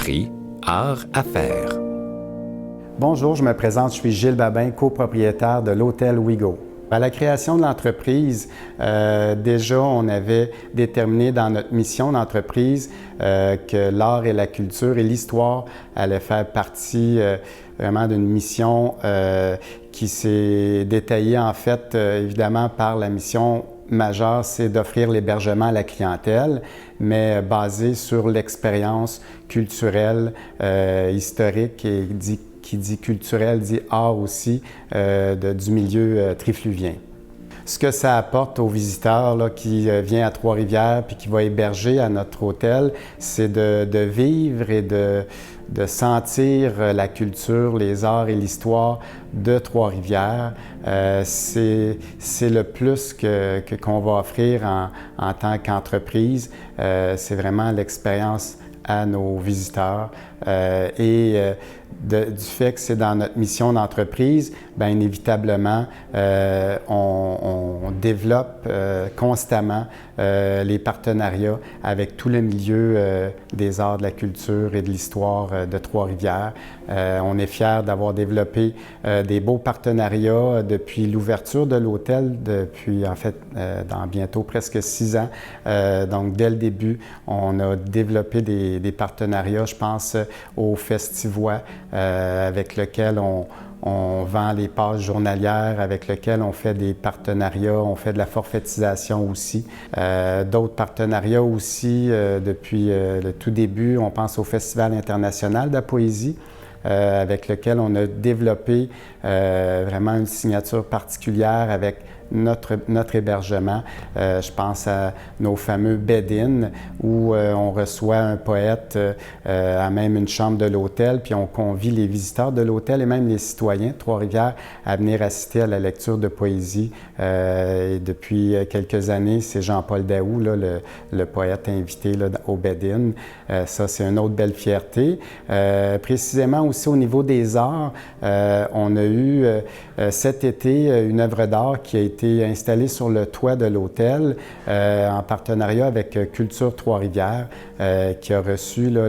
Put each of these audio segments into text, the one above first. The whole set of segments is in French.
Esprit, art à faire. Bonjour, je me présente, je suis Gilles Babin, copropriétaire de l'Hôtel Ouigo. À la création de l'entreprise, déjà on avait déterminé dans notre mission d'entreprise que l'art et la culture et l'histoire allaient faire partie vraiment d'une mission qui s'est détaillée en fait évidemment par la mission majeure, c'est d'offrir l'hébergement à la clientèle, mais basé sur l'expérience culturelle, historique et qui dit culturel, dit art aussi, du milieu trifluvien. Ce que ça apporte aux visiteurs là, qui vient à Trois-Rivières puis qui va héberger à notre hôtel, c'est de vivre et de sentir la culture, les arts et l'histoire de Trois-Rivières. C'est le plus qu'on va offrir en tant qu'entreprise. C'est vraiment l'expérience à nos visiteurs du fait que c'est dans notre mission d'entreprise, bien inévitablement, on développe constamment les partenariats avec tout le milieu des arts, de la culture et de l'histoire de Trois-Rivières. On est fiers d'avoir développé des beaux partenariats depuis l'ouverture de l'hôtel, depuis en fait dans bientôt presque 6 ans. Donc dès le début, on a développé des partenariats, je pense au Festivois, avec lequel on vend les passes journalières, avec lequel on fait des partenariats, on fait de la forfaitisation aussi. D'autres partenariats aussi depuis le tout début, on pense au Festival international de la poésie, avec lequel on a développé vraiment une signature particulière avec notre hébergement. Je pense à nos fameux bed-in où on reçoit un poète à même une chambre de l'hôtel, puis on convie les visiteurs de l'hôtel et même les citoyens de Trois-Rivières à venir assister à la lecture de poésie. Et depuis quelques années, c'est Jean-Paul Daou, là, le poète invité là, au bed-in. Ça, c'est une autre belle fierté. Précisément aussi au niveau des arts, on a eu cet été une œuvre d'art qui a été installée sur le toit de l'hôtel en partenariat avec Culture Trois-Rivières qui a reçu là,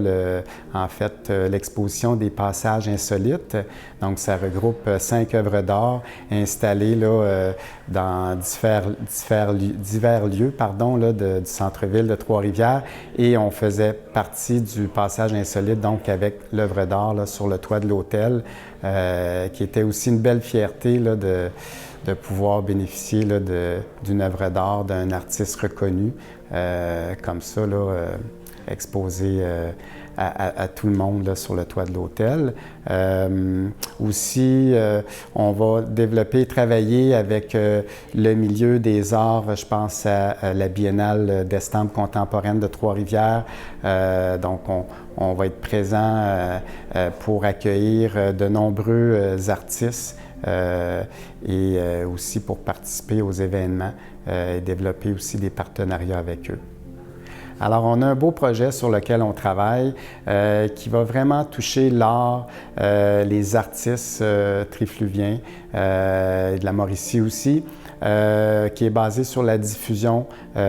en fait l'exposition des passages insolites. Donc ça regroupe 5 œuvres d'art installées là, dans divers lieux là, du centre-ville de Trois-Rivières et on faisait partie du passage insolite donc avec l'œuvre d'art là, sur le toit de l'hôtel qui était aussi une belle fierté là, de pouvoir bénéficier là, d'une œuvre d'art d'un artiste reconnu comme ça, là, exposé à tout le monde là, sur le toit de l'hôtel. Aussi, on va développer et travailler avec le milieu des arts. Je pense à la Biennale d'estampes contemporaines de Trois-Rivières. Donc, on va être présent pour accueillir de nombreux artistes et aussi pour participer aux événements et développer aussi des partenariats avec eux. Alors, on a un beau projet sur lequel on travaille qui va vraiment toucher l'art, les artistes trifluviens, et de la Mauricie aussi, qui est basé sur la diffusion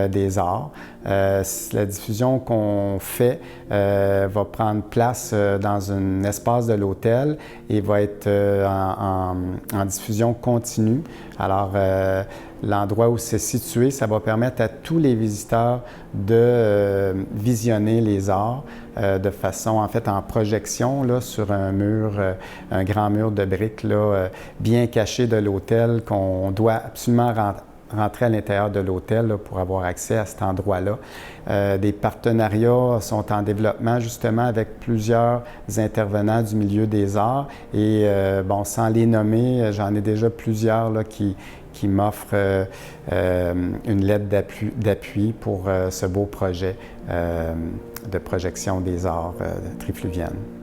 des arts. La diffusion qu'on fait va prendre place dans un espace de l'hôtel et va être en diffusion continue. Alors, l'endroit où c'est situé, ça va permettre à tous les visiteurs de visionner les arts de façon, en fait, en projection là, sur un mur, un grand mur de briques là, bien caché de l'hôtel qu'on doit absolument rentrer à l'intérieur de l'hôtel là, pour avoir accès à cet endroit-là. Des partenariats sont en développement justement avec plusieurs intervenants du milieu des arts et bon, sans les nommer, j'en ai déjà plusieurs là, qui m'offrent une lettre d'appui pour ce beau projet de projection des arts trifluviennes.